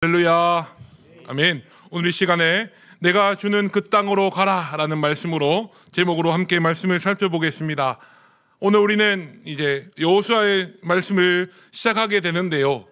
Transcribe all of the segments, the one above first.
할렐루야, 아멘. 오늘 이 시간에 내가 주는 그 땅으로 가라 라는 말씀으로 제목으로 함께 말씀을 살펴보겠습니다. 오늘 우리는 이제 여호수아의 말씀을 시작하게 되는데요,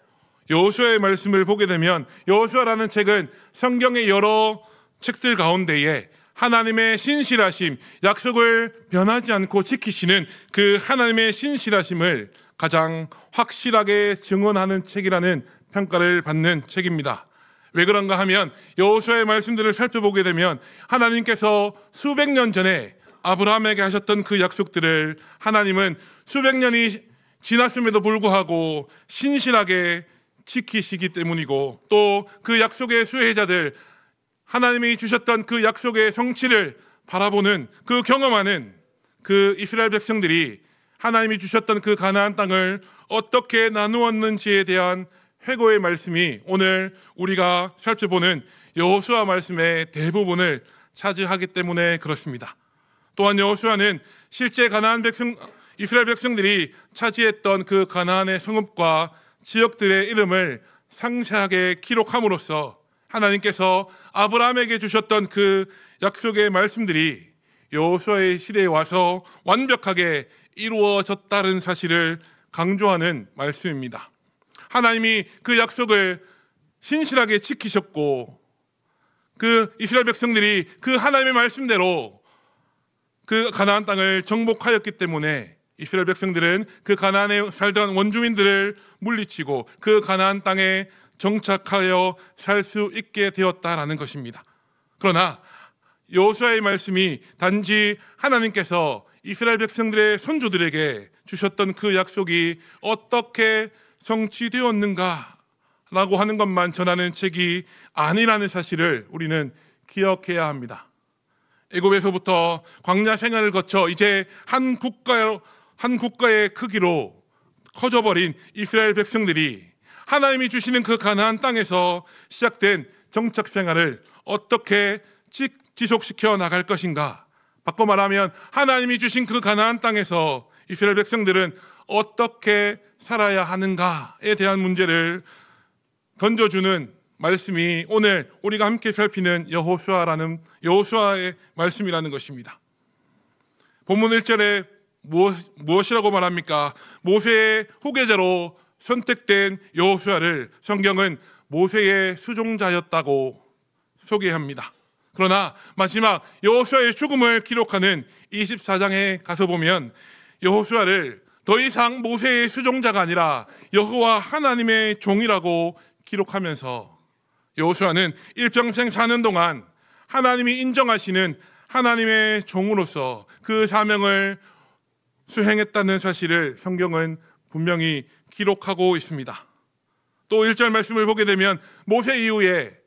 여호수아의 말씀을 보게 되면 여호수아라는 책은 성경의 여러 책들 가운데에 하나님의 신실하심, 약속을 변하지 않고 지키시는 그 하나님의 신실하심을 가장 확실하게 증언하는 책이라는 평가를 받는 책입니다. 왜 그런가 하면 여호수아의 말씀들을 살펴보게 되면 하나님께서 수백 년 전에 아브라함에게 하셨던 그 약속들을 하나님은 수백 년이 지났음에도 불구하고 신실하게 지키시기 때문이고, 또 그 약속의 수혜자들, 하나님이 주셨던 그 약속의 성취를 바라보는, 그 경험하는 그 이스라엘 백성들이 하나님이 주셨던 그 가나안 땅을 어떻게 나누었는지에 대한 회고의 말씀이 오늘 우리가 살펴보는 여호수아 말씀의 대부분을 차지하기 때문에 그렇습니다. 또한 여호수아는 실제 이스라엘 백성들이 차지했던 그 가나안의 성읍과 지역들의 이름을 상세하게 기록함으로써 하나님께서 아브라함에게 주셨던 그 약속의 말씀들이 여호수아의 시대에 와서 완벽하게 이루어졌다는 사실을 강조하는 말씀입니다. 하나님이 그 약속을 신실하게 지키셨고, 그 이스라엘 백성들이 그 하나님의 말씀대로 그 가나안 땅을 정복하였기 때문에 이스라엘 백성들은 그 가나안에 살던 원주민들을 물리치고 그 가나안 땅에 정착하여 살 수 있게 되었다라는 것입니다. 그러나 여호수아의 말씀이 단지 하나님께서 이스라엘 백성들의 선조들에게 주셨던 그 약속이 어떻게 성취되었는가라고 하는 것만 전하는 책이 아니라는 사실을 우리는 기억해야 합니다. 애굽에서부터 광야 생활을 거쳐 이제 한 국가의 크기로 커져버린 이스라엘 백성들이 하나님이 주시는 그 가나안 땅에서 시작된 정착 생활을 어떻게 지속시켜 나갈 것인가, 바꿔 말하면 하나님이 주신 그 가나안 땅에서 이스라엘 백성들은 어떻게 살아야 하는가에 대한 문제를 던져주는 말씀이 오늘 우리가 함께 살피는 여호수아의 말씀이라는 것입니다. 본문 1절에 무엇이라고 말합니까? 모세의 후계자로 선택된 여호수아를 성경은 모세의 수종자였다고 소개합니다. 그러나 마지막 여호수아의 죽음을 기록하는 24장에 가서 보면 여호수아를 더 이상 모세의 수종자가 아니라 여호와 하나님의 종이라고 기록하면서 여호수아는 일평생 사는 동안 하나님이 인정하시는 하나님의 종으로서 그 사명을 수행했다는 사실을 성경은 분명히 기록하고 있습니다. 또 1절 말씀을 보게 되면 모세 이후에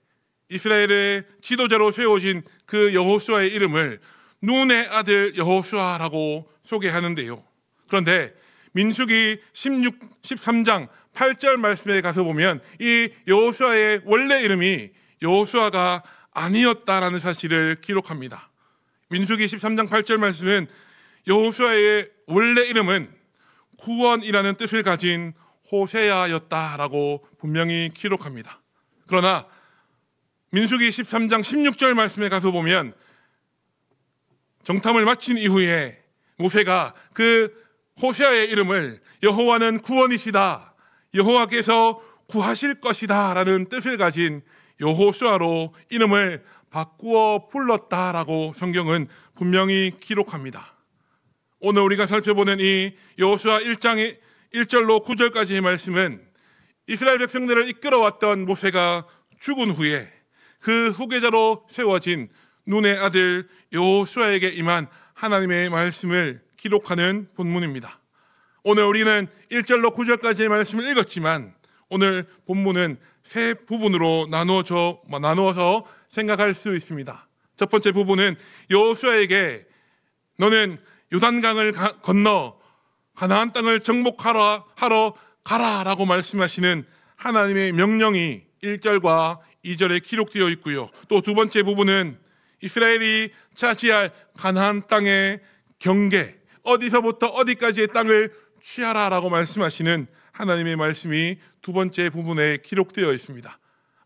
이스라엘의 지도자로 세워진 그 여호수아의 이름을 눈의 아들 여호수아라고 소개하는데요, 그런데 민수기 13장 8절 말씀에 가서 보면 이 여호수아의 원래 이름이 여호수아가 아니었다라는 사실을 기록합니다. 민수기 13장 8절 말씀은 여호수아의 원래 이름은 구원이라는 뜻을 가진 호세아였다라고 분명히 기록합니다. 그러나 민수기 13장 16절 말씀에 가서 보면 정탐을 마친 이후에 모세가 그 호세아의 이름을 여호와는 구원이시다, 여호와께서 구하실 것이다 라는 뜻을 가진 여호수아로 이름을 바꾸어 불렀다라고 성경은 분명히 기록합니다. 오늘 우리가 살펴보는 이 여호수아 1장 1절로 9절까지의 말씀은 이스라엘 백성들을 이끌어왔던 모세가 죽은 후에 그 후계자로 세워진 눈의 아들 여호수아에게 임한 하나님의 말씀을 기록하는 본문입니다. 오늘 우리는 1절로 9절까지의 말씀을 읽었지만 오늘 본문은 세 부분으로 나누어서 생각할 수 있습니다. 첫 번째 부분은 여호수아에게 너는 요단강을 건너 가나안 땅을 정복하러 가라라고 말씀하시는 하나님의 명령이 1절과 2절에 기록되어 있고요. 또 두 번째 부분은 이스라엘이 차지할 가나안 땅의 경계, 어디서부터 어디까지의 땅을 취하라라고 말씀하시는 하나님의 말씀이 두 번째 부분에 기록되어 있습니다.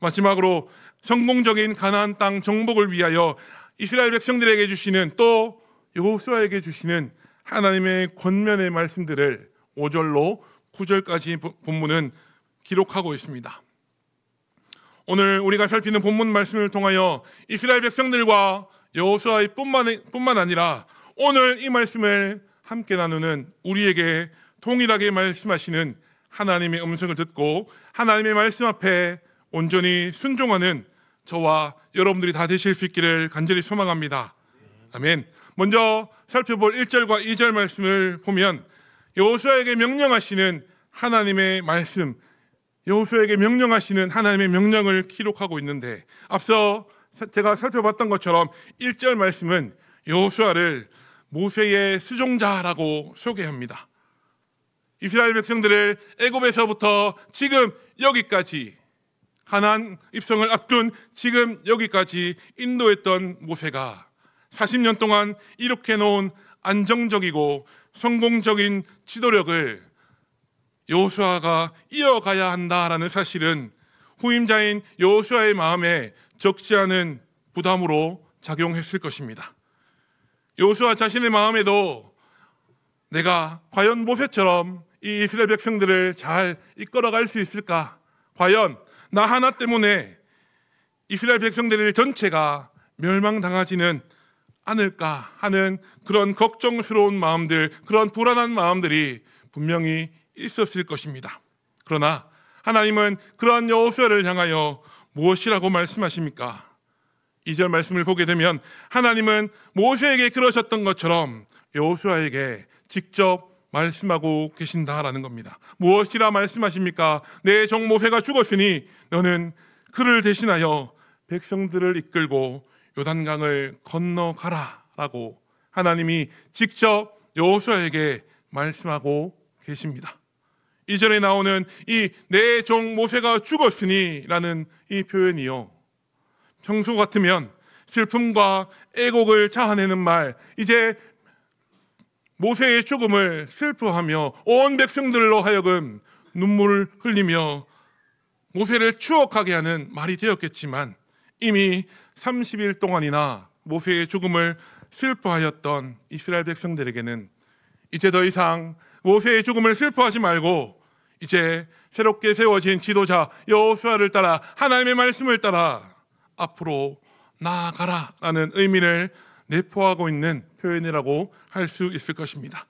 마지막으로 성공적인 가나안 땅 정복을 위하여 이스라엘 백성들에게 주시는, 또 여호수아에게 주시는 하나님의 권면의 말씀들을 5절로 9절까지 본문은 기록하고 있습니다. 오늘 우리가 살피는 본문 말씀을 통하여 이스라엘 백성들과 여호수아의 뿐만 아니라 오늘 이 말씀을 함께 나누는 우리에게 동일하게 말씀하시는 하나님의 음성을 듣고 하나님의 말씀 앞에 온전히 순종하는 저와 여러분들이 다 되실 수 있기를 간절히 소망합니다. 아멘. 먼저 살펴볼 1절과 2절 말씀을 보면 여호수아에게 명령하시는 하나님의 말씀, 여호수아에게 명령하시는 하나님의 명령을 기록하고 있는데, 앞서 제가 살펴봤던 것처럼 1절 말씀은 여호수아를 모세의 수종자라고 소개합니다. 이스라엘 백성들을 애굽에서부터 지금 여기까지, 가나안 입성을 앞둔 지금 여기까지 인도했던 모세가 40년 동안 이렇게 놓은 안정적이고 성공적인 지도력을 여호수아가 이어가야 한다라는 사실은 후임자인 여호수아의 마음에 적지 않은 부담으로 작용했을 것입니다. 여호수아 자신의 마음에도 내가 과연 모세처럼 이 이스라엘 백성들을 잘 이끌어갈 수 있을까? 과연 나 하나 때문에 이스라엘 백성들 전체가 멸망당하지는 않을까 하는 그런 걱정스러운 마음들, 그런 불안한 마음들이 분명히 있었을 것입니다. 그러나 하나님은 그러한 여호수아를 향하여 무엇이라고 말씀하십니까? 2절 말씀을 보게 되면 하나님은 모세에게 그러셨던 것처럼 여호수아에게 직접 말씀하고 계신다라는 겁니다. 무엇이라 말씀하십니까? 내 종 모세가 죽었으니 너는 그를 대신하여 백성들을 이끌고 요단강을 건너가라 라고 하나님이 직접 여호수아에게 말씀하고 계십니다. 2절에 나오는 이 내 종 모세가 죽었으니 라는 이 표현이요, 평소 같으면 슬픔과 애곡을 자아내는 말, 이제 모세의 죽음을 슬퍼하며 온 백성들로 하여금 눈물을 흘리며 모세를 추억하게 하는 말이 되었겠지만, 이미 30일 동안이나 모세의 죽음을 슬퍼하였던 이스라엘 백성들에게는 이제 더 이상 모세의 죽음을 슬퍼하지 말고 이제 새롭게 세워진 지도자 여호수아를 따라 하나님의 말씀을 따라 앞으로 나아가라라는 의미를 내포하고 있는 표현이라고 할 수 있을 것입니다.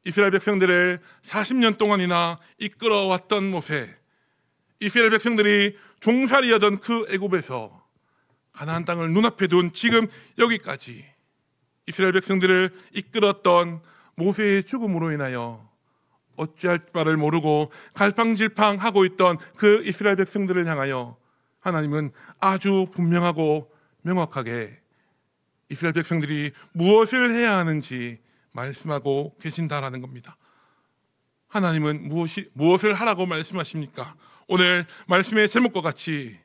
이스라엘 백성들을 40년 동안이나 이끌어왔던 모세, 이스라엘 백성들이 종살이하던 그 애굽에서 가나안 땅을 눈앞에 둔 지금 여기까지 이스라엘 백성들을 이끌었던 모세의 죽음으로 인하여 어찌할 바를 모르고 갈팡질팡하고 있던 그 이스라엘 백성들을 향하여 하나님은 아주 분명하고 명확하게 이스라엘 백성들이 무엇을 해야 하는지 말씀하고 계신다라는 겁니다. 하나님은 무엇을 하라고 말씀하십니까? 오늘 말씀의 제목과 같이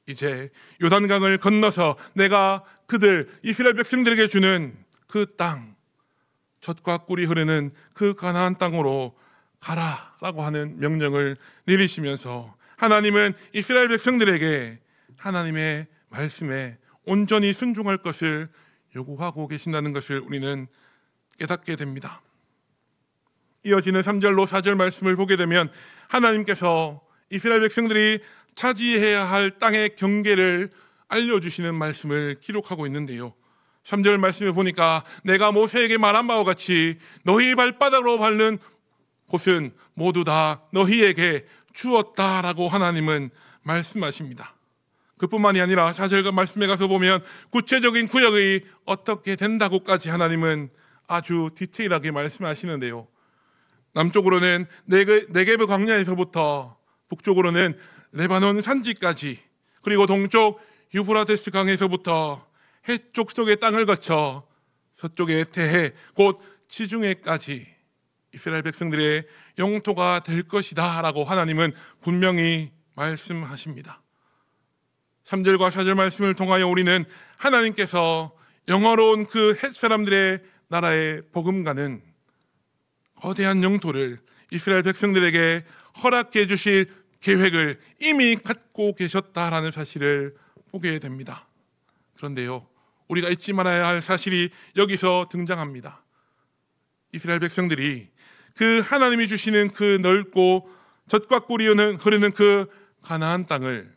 이제 요단강을 건너서 내가 그들 이스라엘 백성들에게 주는 그 땅, 젖과 꿀이 흐르는 그 가나안 땅으로 가라라고 하는 명령을 내리시면서 하나님은 이스라엘 백성들에게 하나님의 말씀에 온전히 순종할 것을 요구하고 계신다는 것을 우리는 깨닫게 됩니다. 이어지는 3절로 4절 말씀을 보게 되면 하나님께서 이스라엘 백성들이 차지해야 할 땅의 경계를 알려주시는 말씀을 기록하고 있는데요, 3절 말씀을 보니까 내가 모세에게 말한 바와 같이 너희 발바닥으로 밟는 곳은 모두 다 너희에게 주었다라고 하나님은 말씀하십니다. 그뿐만이 아니라 4절 말씀에 가서 보면 구체적인 구역이 어떻게 된다고까지 하나님은 아주 디테일하게 말씀하시는데요, 남쪽으로는 네게브 광야에서부터 북쪽으로는 레바논 산지까지, 그리고 동쪽 유브라데스 강에서부터 해쪽 속의 땅을 거쳐 서쪽의 태해 곧 지중해까지 이스라엘 백성들의 영토가 될 것이다 라고 하나님은 분명히 말씀하십니다. 3절과 4절 말씀을 통하여 우리는 하나님께서 영화로운 그 헷 사람들의 나라에 버금가는 거대한 영토를 이스라엘 백성들에게 허락해 주실 계획을 이미 갖고 계셨다라는 사실을 보게 됩니다. 그런데요, 우리가 잊지 말아야 할 사실이 여기서 등장합니다. 이스라엘 백성들이 그 하나님이 주시는 그 넓고 젖과 꿀이 흐르는 그 가나안 땅을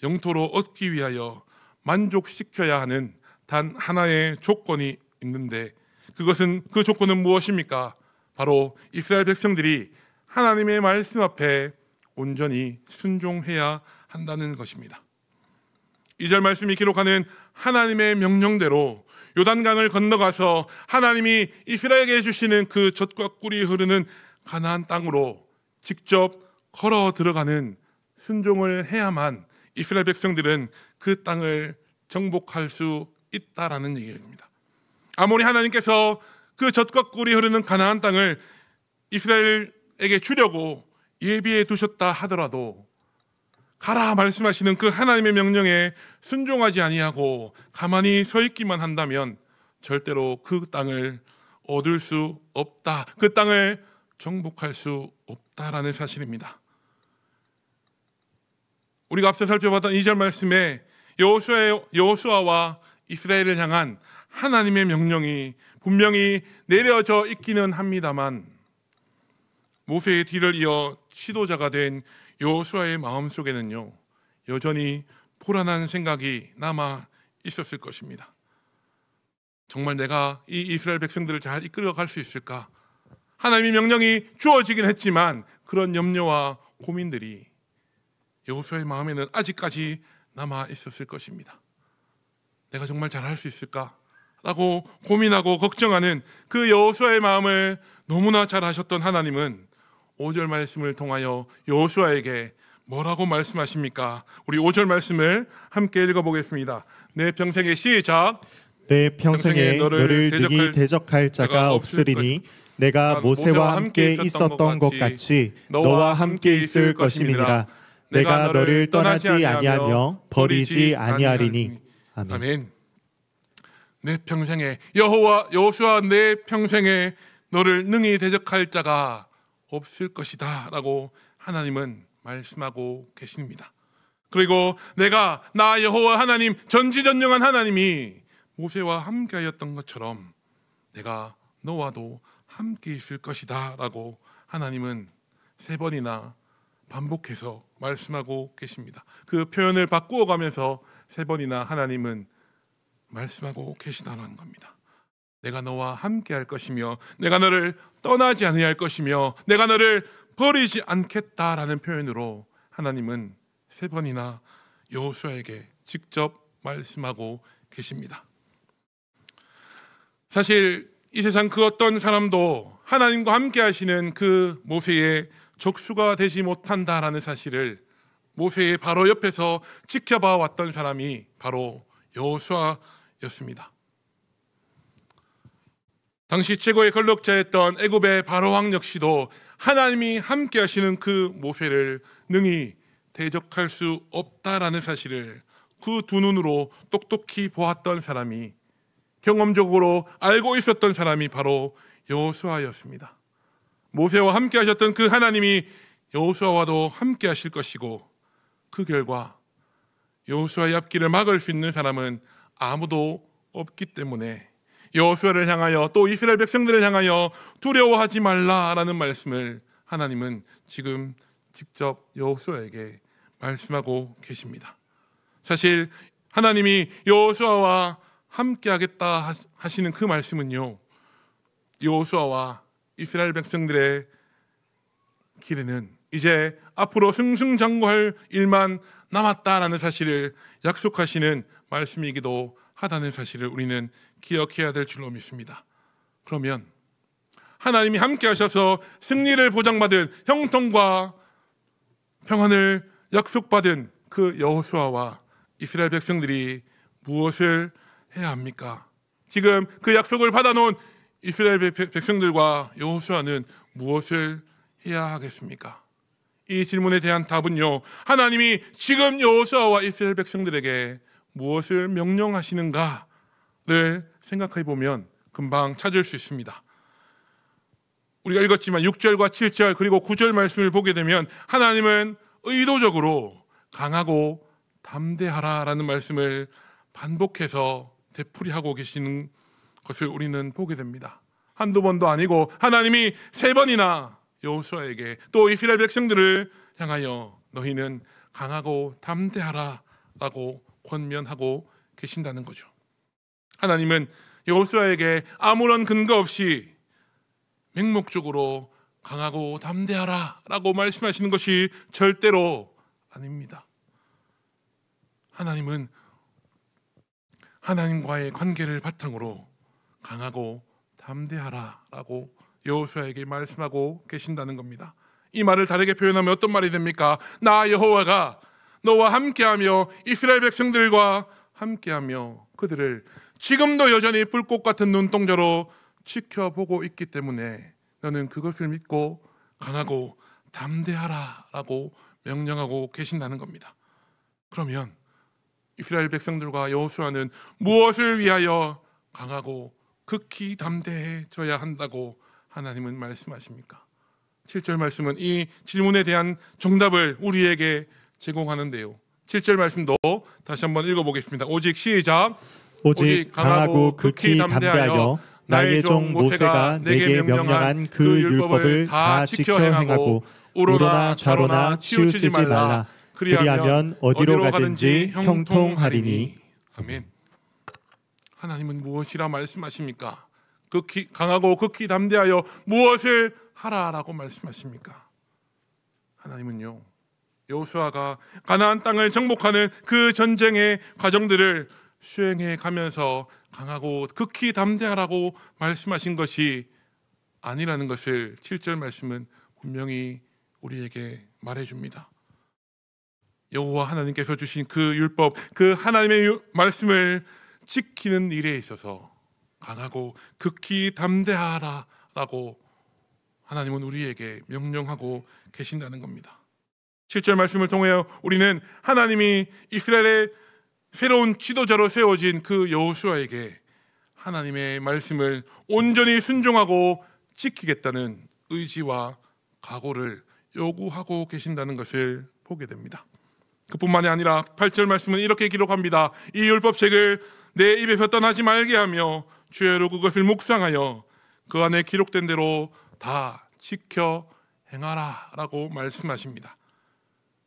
영토로 얻기 위하여 만족시켜야 하는 단 하나의 조건이 있는데, 그 조건은 무엇입니까? 바로 이스라엘 백성들이 하나님의 말씀 앞에 온전히 순종해야 한다는 것입니다. 2절 말씀이 기록하는 하나님의 명령대로 요단강을 건너가서 하나님이 이스라엘에게 주시는 그 젖과 꿀이 흐르는 가나안 땅으로 직접 걸어 들어가는 순종을 해야만 이스라엘 백성들은 그 땅을 정복할 수 있다라는 얘기입니다. 아무리 하나님께서 그 젖과 꿀이 흐르는 가나안 땅을 이스라엘에게 주려고 예비해 두셨다 하더라도 가라 말씀하시는 그 하나님의 명령에 순종하지 아니하고 가만히 서 있기만 한다면 절대로 그 땅을 얻을 수 없다, 그 땅을 정복할 수 없다라는 사실입니다. 우리가 앞서 살펴봤던 2절 말씀에 여호수아와 이스라엘을 향한 하나님의 명령이 분명히 내려져 있기는 합니다만, 모세의 뒤를 이어 지도자가 된 여호수아의 마음속에는요, 여전히 불안한 생각이 남아 있었을 것입니다. 정말 내가 이 이스라엘 백성들을 잘 이끌어갈 수 있을까? 하나님의 명령이 주어지긴 했지만 그런 염려와 고민들이 여호수아의 마음에는 아직까지 남아 있었을 것입니다. 내가 정말 잘할 수 있을까? 라고 고민하고 걱정하는 그 여호수아의 마음을 너무나 잘 아셨던 하나님은 5절 말씀을 통하여 여호수아에게 뭐라고 말씀하십니까? 우리 5절 말씀을 함께 읽어보겠습니다. 내 평생에 시작. 내 평생에 너를 능히 대적할 자가 없으리니 내가 모세와 함께 있었던 것 같이 너와 함께 있을 것임이니라. 내가 너를 떠나지 아니하며 버리지 아니하리니. 아멘. 아멘. 내 평생에 여호수아 내 평생에 너를 능히 대적할 자가 없을 것이다 라고 하나님은 말씀하고 계십니다. 그리고 나 여호와 하나님, 전지전능한 하나님이 모세와 함께 하였던 것처럼 내가 너와도 함께 있을 것이다 라고 하나님은 3번이나 반복해서 말씀하고 계십니다. 그 표현을 바꾸어 가면서 3번이나 하나님은 말씀하고 계시다는 겁니다. 내가 너와 함께 할 것이며 내가 너를 떠나지 아니할 것이며 내가 너를 버리지 않겠다라는 표현으로 하나님은 3번이나 여호수아에게 직접 말씀하고 계십니다. 사실 이 세상 그 어떤 사람도 하나님과 함께 하시는 그 모세의 적수가 되지 못한다라는 사실을 모세의 바로 옆에서 지켜봐 왔던 사람이 바로 여호수아였습니다. 당시 최고의 권력자였던 애굽의 바로왕 역시도 하나님이 함께 하시는 그 모세를 능히 대적할 수 없다라는 사실을 그 두 눈으로 똑똑히 보았던 사람이, 경험적으로 알고 있었던 사람이 바로 여호수아였습니다. 모세와 함께 하셨던 그 하나님이 여호수아와도 함께 하실 것이고, 그 결과 여호수아의 앞길을 막을 수 있는 사람은 아무도 없기 때문에 여호수아를 향하여 또 이스라엘 백성들을 향하여 두려워하지 말라라는 말씀을 하나님은 지금 직접 여호수아에게 말씀하고 계십니다. 사실 하나님이 여호수아와 함께 하겠다 하시는 그 말씀은요, 여호수아와 이스라엘 백성들의 길에는 이제 앞으로 승승장구할 일만 남았다라는 사실을 약속하시는 말씀이기도 하다는 사실을 우리는 기억해야 될 줄로 믿습니다. 그러면 하나님이 함께 하셔서 승리를 보장받은, 형통과 평안을 약속받은 그 여호수아와 이스라엘 백성들이 무엇을 해야 합니까? 지금 그 약속을 받아놓은 이스라엘 백성들과 여호수아는 무엇을 해야 하겠습니까? 이 질문에 대한 답은요, 하나님이 지금 여호수아와 이스라엘 백성들에게 무엇을 명령하시는가를 생각해 보면 금방 찾을 수 있습니다. 우리가 읽었지만 6절과 7절 그리고 9절 말씀을 보게 되면 하나님은 의도적으로 강하고 담대하라라는 말씀을 반복해서 되풀이하고 계시는 것을 우리는 보게 됩니다. 한두 번도 아니고 하나님이 3번이나 여호수아에게 또 이스라엘 백성들을 향하여 너희는 강하고 담대하라라고 권면하고 계신다는 거죠. 하나님은 여호수아에게 아무런 근거 없이 맹목적으로 강하고 담대하라라고 말씀하시는 것이 절대로 아닙니다. 하나님은 하나님과의 관계를 바탕으로 강하고 담대하라라고 여호수아에게 말씀하고 계신다는 겁니다. 이 말을 다르게 표현하면 어떤 말이 됩니까? 나 여호와가 너와 함께하며 이스라엘 백성들과 함께하며 그들을 지금도 여전히 불꽃 같은 눈동자로 지켜보고 있기 때문에 너는 그것을 믿고 강하고 담대하라라고 명령하고 계신다는 겁니다. 그러면 이스라엘 백성들과 여호수아는 무엇을 위하여 강하고 극히 담대해져야 한다고 하나님은 말씀하십니까? 7절 말씀은 이 질문에 대한 정답을 우리에게 제공하는데요. 7절 말씀도 다시 한번 읽어보겠습니다. 오직 시작. 오직 강하고 극히 담대하여 나의 종 모세가 내게 명령한 그 율법을 다 지켜 행하고 우로나 좌로나 치우치지 말라. 그리하면 어디로 가든지 형통하리니. 아멘. 하나님은 무엇이라 말씀하십니까? 극히 강하고 극히 담대하여 무엇을 하라라고 말씀하십니까? 하나님은요, 여호수아가 가나안 땅을 정복하는 그 전쟁의 과정들을 수행해 가면서 강하고 극히 담대하라고 말씀하신 것이 아니라는 것을 7절 말씀은 분명히 우리에게 말해줍니다. 여호와 하나님께서 주신 그 율법, 그 하나님의 말씀을 지키는 일에 있어서 강하고 극히 담대하라라고 하나님은 우리에게 명령하고 계신다는 겁니다. 7절 말씀을 통해 우리는 하나님이 이스라엘의 새로운 지도자로 세워진 그 여호수아에게 하나님의 말씀을 온전히 순종하고 지키겠다는 의지와 각오를 요구하고 계신다는 것을 보게 됩니다. 그뿐만이 아니라 8절 말씀은 이렇게 기록합니다. 이 율법책을 내 입에서 떠나지 말게 하며 주야로 그것을 묵상하여 그 안에 기록된 대로 다 지켜 행하라 라고 말씀하십니다.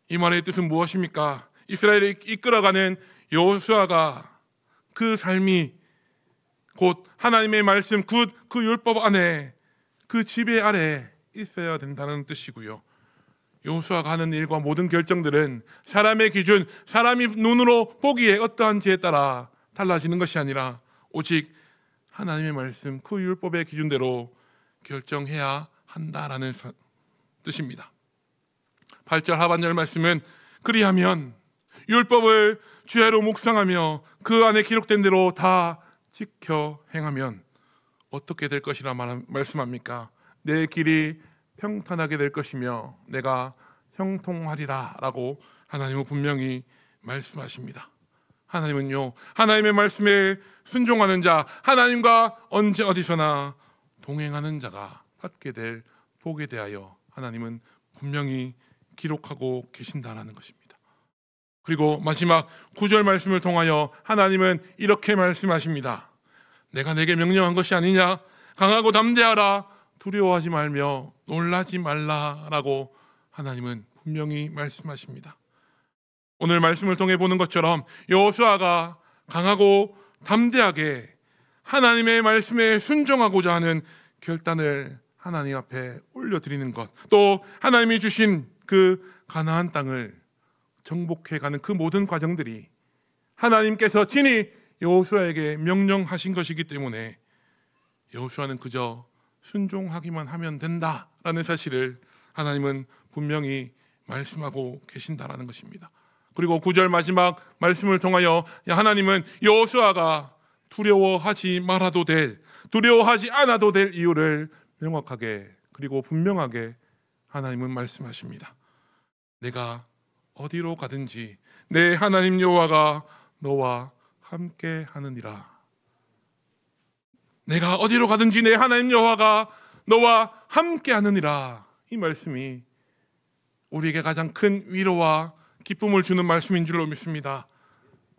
이 말의 뜻은 무엇입니까? 이스라엘을 이끌어가는 여호수아가 그 삶이 곧 하나님의 말씀, 그 율법 안에 그 지배 아래 있어야 된다는 뜻이고요. 여호수아가 하는 일과 모든 결정들은 사람의 기준, 사람이 눈으로 보기에 어떠한지에 따라 달라지는 것이 아니라 오직 하나님의 말씀, 그 율법의 기준대로 결정해야 한다라는 뜻입니다. 8절 하반절 말씀은 그리하면 율법을 주야로 묵상하며 그 안에 기록된 대로 다 지켜 행하면 어떻게 될 것이라 말씀합니까? 내 길이 평탄하게 될 것이며 내가 형통하리라 라고 하나님은 분명히 말씀하십니다. 하나님은요, 하나님의 말씀에 순종하는 자, 하나님과 언제 어디서나 동행하는 자가 받게 될 복에 대하여 하나님은 분명히 기록하고 계신다라는 것입니다. 그리고 마지막 9절 말씀을 통하여 하나님은 이렇게 말씀하십니다. 내가 내게 명령한 것이 아니냐? 강하고 담대하라. 두려워하지 말며 놀라지 말라라고 하나님은 분명히 말씀하십니다. 오늘 말씀을 통해 보는 것처럼 여호수아가 강하고 담대하게 하나님의 말씀에 순종하고자 하는 결단을 하나님 앞에 올려드리는 것, 또 하나님이 주신 그 가나안 땅을 정복해가는 그 모든 과정들이 하나님께서 친히 여호수아에게 명령하신 것이기 때문에 여호수아는 그저 순종하기만 하면 된다라는 사실을 하나님은 분명히 말씀하고 계신다라는 것입니다. 그리고 9절 마지막 말씀을 통하여 하나님은 여호수아가 두려워하지 말아도 될, 두려워하지 않아도 될 이유를 명확하게 그리고 분명하게 하나님은 말씀하십니다. 내가 어디로 가든지 내 하나님 여호와가 너와 함께 하느니라. 내가 어디로 가든지 내 하나님 여호와가 너와 함께 하느니라. 이 말씀이 우리에게 가장 큰 위로와 기쁨을 주는 말씀인 줄로 믿습니다.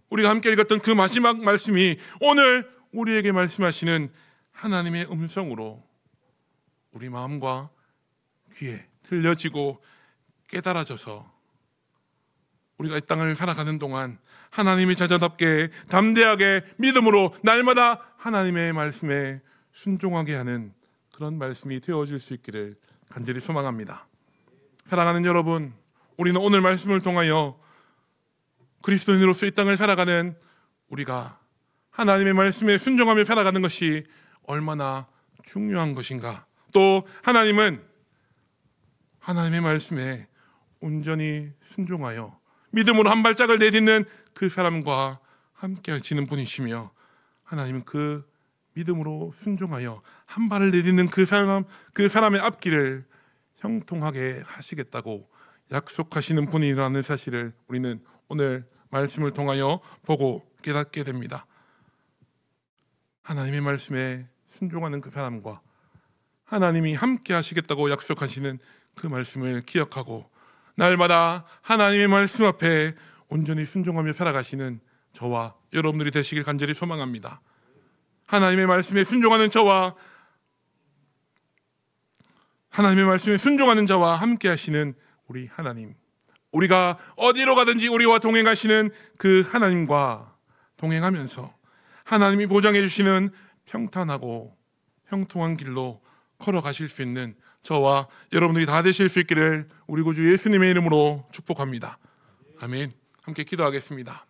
우리가 함께 읽었던 그 마지막 말씀이 오늘 우리에게 말씀하시는 하나님의 음성으로 우리 마음과 귀에 들려지고 깨달아져서 우리가 이 땅을 살아가는 동안 하나님의 자녀답게 담대하게 믿음으로 날마다 하나님의 말씀에 순종하게 하는 그런 말씀이 되어줄 수 있기를 간절히 소망합니다. 사랑하는 여러분, 우리는 오늘 말씀을 통하여 그리스도인으로서 이 땅을 살아가는 우리가 하나님의 말씀에 순종하며 살아가는 것이 얼마나 중요한 것인가, 또 하나님은 하나님의 말씀에 온전히 순종하여 믿음으로 한 발짝을 내딛는 그 사람과 함께 하시는 분이시며, 하나님은 그 믿음으로 순종하여 한 발을 내딛는 그 사람의 앞길을 형통하게 하시겠다고 약속하시는 분이라는 사실을 우리는 오늘 말씀을 통하여 보고 깨닫게 됩니다. 하나님의 말씀에 순종하는 그 사람과 하나님이 함께 하시겠다고 약속하시는 그 말씀을 기억하고 날마다 하나님의 말씀 앞에 온전히 순종하며 살아가시는 저와 여러분들이 되시길 간절히 소망합니다. 하나님의 말씀에 순종하는 저와 하나님의 말씀에 순종하는 자와 함께 하시는 우리 하나님, 우리가 어디로 가든지 우리와 동행하시는 그 하나님과 동행하면서 하나님이 보장해 주시는 평탄하고 형통한 길로 걸어가실 수 있는 저와 여러분들이 다 되실 수 있기를 우리 구주 예수님의 이름으로 축복합니다. 아멘. 함께 기도하겠습니다.